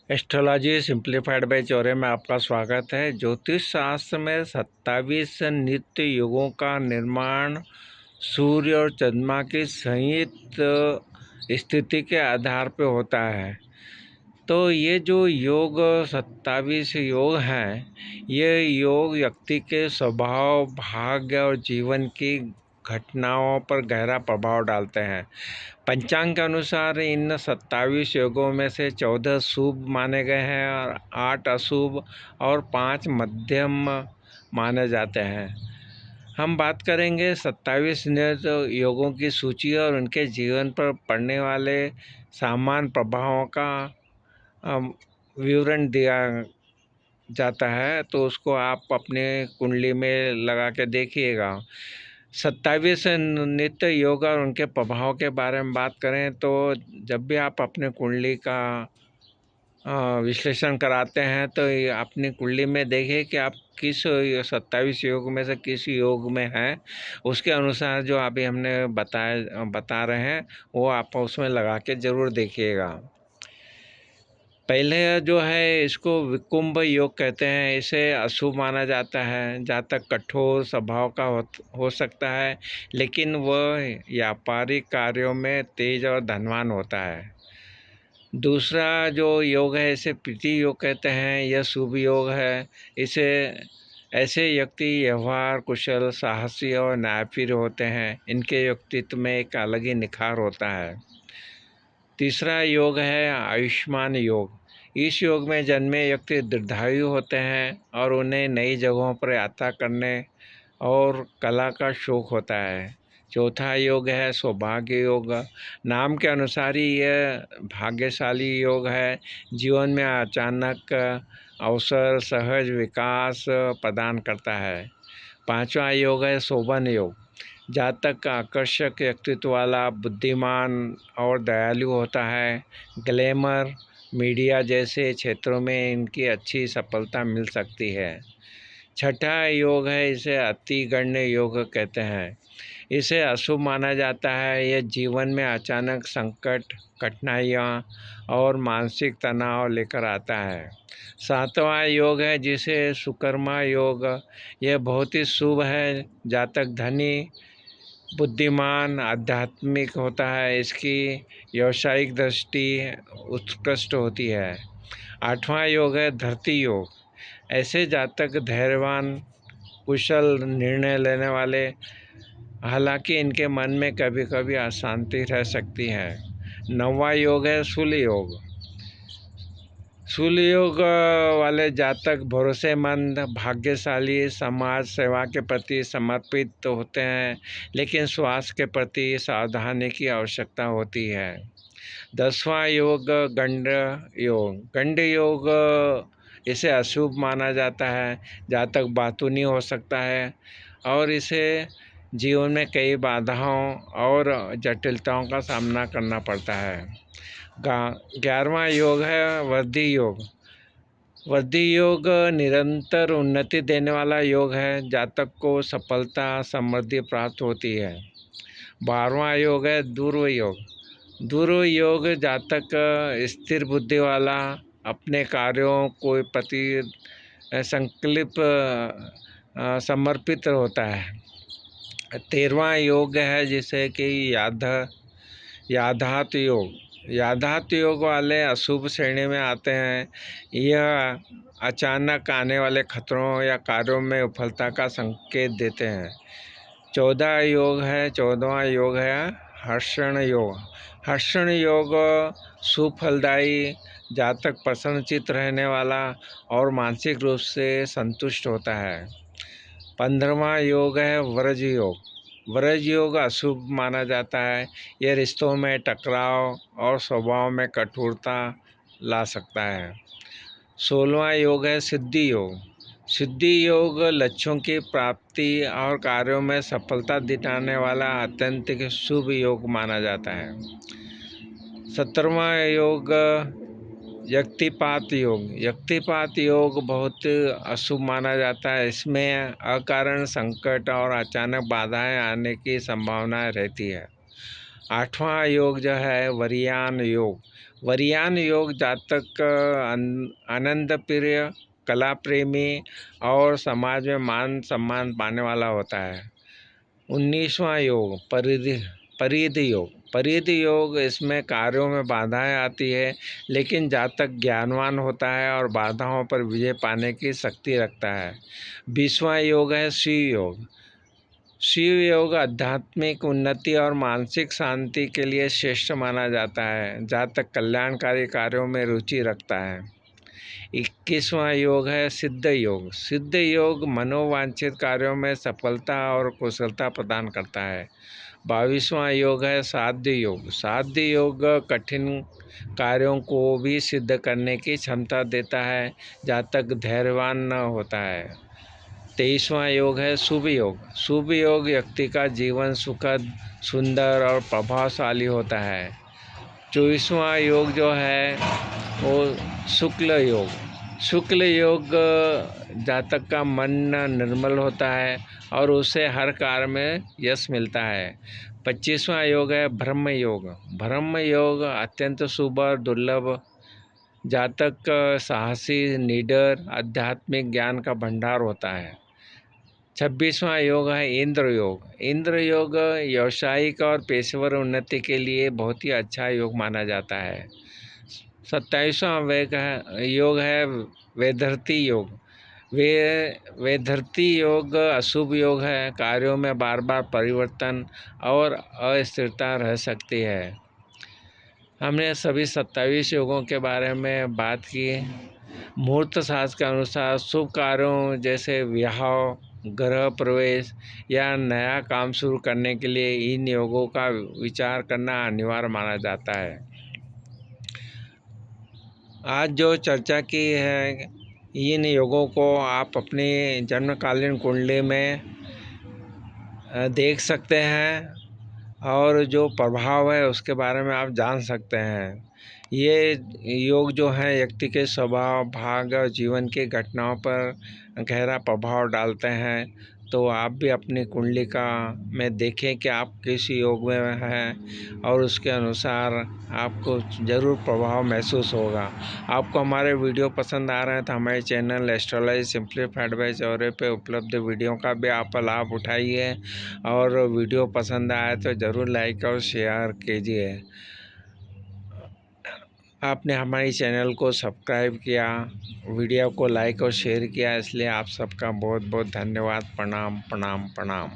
Astrology simplified bye Chaure में आपका स्वागत है। ज्योतिष शास्त्र में 27 नित्य युगों का निर्माण सूर्य और चंद्रमा की संयुक्त स्थिति के आधार पर होता है। तो ये जो योग 27 योग हैं, ये योग व्यक्ति के स्वभाव, भाग्य और जीवन की घटनाओं पर गहरा प्रभाव डालते हैं। पंचांग के अनुसार इन 27 योगों में से 14 शुभ माने गए हैं और 8 अशुभ और 5 मध्यम माने जाते हैं। हम बात करेंगे 27 योगों की सूची और उनके जीवन पर पड़ने वाले सामान्य प्रभावों का विवरण दिया जाता है, तो उसको आप अपने कुंडली में लगा के देखिएगा। 27 नित्य योग और उनके प्रभाव के बारे में बात करें तो जब भी आप अपने कुंडली का विश्लेषण कराते हैं तो अपनी कुंडली में देखिए कि आप किस 27 योग में से किस योग में हैं। उसके अनुसार जो अभी हमने बता रहे हैं वो आप उसमें लगा के ज़रूर देखिएगा। पहले जो है इसको विकुंभ योग कहते हैं। इसे अशुभ माना जाता है। जातक कठोर स्वभाव का हो सकता है, लेकिन वह व्यापारिक कार्यों में तेज और धनवान होता है। दूसरा जो योग है इसे प्रीति योग कहते हैं। यह शुभ योग है। इसे ऐसे व्यक्ति व्यवहार कुशल, साहसी और न्यायप्रिय होते हैं। इनके व्यक्तित्व में एक अलग ही निखार होता है। तीसरा योग है आयुष्मान योग। इस योग में जन्मे व्यक्ति दीर्घायु होते हैं और उन्हें नई जगहों पर यात्रा करने और कला का शौक होता है। चौथा योग है सौभाग्य योग। नाम के अनुसार ही यह भाग्यशाली योग है। जीवन में अचानक अवसर, सहज विकास प्रदान करता है। पांचवा योग है शोभन योग। जातक आकर्षक व्यक्तित्व वाला, बुद्धिमान और दयालु होता है। ग्लैमर, मीडिया जैसे क्षेत्रों में इनकी अच्छी सफलता मिल सकती है। छठा योग है इसे अतिगण्य योग कहते हैं। इसे अशुभ माना जाता है। यह जीवन में अचानक संकट, कठिनाइयाँ और मानसिक तनाव लेकर आता है। सातवां योग है जिसे सुकर्मा योग। यह बहुत ही शुभ है। जातक धनी, बुद्धिमान, आध्यात्मिक होता है। इसकी व्यावसायिक दृष्टि उत्कृष्ट होती है। आठवां योग है धरती योग। ऐसे जातक धैर्यवान, कुशल, निर्णय लेने वाले, हालांकि इनके मन में कभी कभी अशांति रह सकती है। नौवां योग है शूल योग। शूल योग वाले जातक भरोसेमंद, भाग्यशाली, समाज सेवा के प्रति समर्पित होते हैं, लेकिन स्वास्थ्य के प्रति सावधानी की आवश्यकता होती है। 10वां योग गंड योग। गंड योग इसे अशुभ माना जाता है। जातक बातूनी हो सकता है और इसे जीवन में कई बाधाओं और जटिलताओं का सामना करना पड़ता है। 11वां योग है वृद्धि योग। वृद्धि योग निरंतर उन्नति देने वाला योग है। जातक को सफलता, समृद्धि प्राप्त होती है। 12वां योग है ध्रुव योग। ध्रुव योग जातक स्थिर बुद्धि वाला, अपने कार्यों को प्रति संकल्प समर्पित होता है। 13वां योग है जिसे कि यादात योग। यादात योग वाले अशुभ श्रेणी में आते हैं। यह अचानक आने वाले खतरों या कार्यों में विफलता का संकेत देते हैं। 14वां योग है हर्षण योग। हर्षण योग सुफलदायी, जातक प्रसन्नचित्त रहने वाला और मानसिक रूप से संतुष्ट होता है। 15वां योग है व्रज योग। व्रज योग अशुभ माना जाता है। यह रिश्तों में टकराव और स्वभाव में कठोरता ला सकता है। 16वां योग है सिद्धि योग। सिद्धि योग लक्ष्यों की प्राप्ति और कार्यों में सफलता दिलाने वाला अत्यंत शुभ योग माना जाता है। 17वां योग व्यक्तिपात योग। व्यक्तिपात योग बहुत अशुभ माना जाता है। इसमें अकारण संकट और अचानक बाधाएं आने की संभावना रहती है। 8वां योग जो है वरियान योग। वरियान योग जातक आनंद प्रिय, कला प्रेमी और समाज में मान सम्मान पाने वाला होता है। 19वां योग परिधि योग। परिधि योग, इसमें कार्यों में बाधाएं आती है, लेकिन जातक ज्ञानवान होता है और बाधाओं पर विजय पाने की शक्ति रखता है। 20वां योग है शिव योग। शिव योग आध्यात्मिक उन्नति और मानसिक शांति के लिए श्रेष्ठ माना जाता है। जातक कल्याणकारी कार्यों में रुचि रखता है। 21वां योग है सिद्ध योग। सिद्ध योग मनोवांछित कार्यों में सफलता और कुशलता प्रदान करता है। 22वां योग है साध्य योग। साध्य योग कठिन कार्यों को भी सिद्ध करने की क्षमता देता है। जातक धैर्यवान होता है। 23वां योग है शुभ योग। शुभ योग व्यक्ति का जीवन सुखद, सुंदर और प्रभावशाली होता है। 24वां योग जो है वो शुक्ल योग। शुक्ल योग जातक का मन निर्मल होता है और उसे हर कार्य में यश मिलता है। 25वां योग है ब्रह्म योग। ब्रह्म योग अत्यंत शुभ और दुर्लभ। जातक साहसी, निडर, आध्यात्मिक ज्ञान का भंडार होता है। 26वां योग है इंद्र योग। इंद्र योग व्यावसायिक और पेशेवर उन्नति के लिए बहुत ही अच्छा योग माना जाता है। 27वां योग है वैधर्ती योग। वैधर्ती योग अशुभ योग है। कार्यों में बार बार परिवर्तन और अस्थिरता रह सकती है। हमने सभी 27 योगों के बारे में बात की। मुहूर्त शास्त्र के अनुसार शुभ कार्यों जैसे विवाह, गृह प्रवेश या नया काम शुरू करने के लिए इन योगों का विचार करना अनिवार्य माना जाता है। आज जो चर्चा की है, इन योगों को आप अपनी जन्मकालीन कुंडली में देख सकते हैं और जो प्रभाव है उसके बारे में आप जान सकते हैं। ये योग जो है व्यक्ति के स्वभाव, भाग्य और जीवन की घटनाओं पर गहरा प्रभाव डालते हैं। तो आप भी अपनी कुंडलिका में देखें कि आप किस योग में हैं और उसके अनुसार आपको ज़रूर प्रभाव महसूस होगा। आपको हमारे वीडियो पसंद आ रहे हैं तो हमारे चैनल एस्ट्रोलॉजी सिंप्लीफाइड बाय सौर्य पे उपलब्ध वीडियो का भी आप लाभ उठाइए और वीडियो पसंद आए तो ज़रूर लाइक और शेयर कीजिए। आपने हमारे चैनल को सब्सक्राइब किया, वीडियो को लाइक और शेयर किया, इसलिए आप सबका बहुत बहुत धन्यवाद। प्रणाम प्रणाम प्रणाम।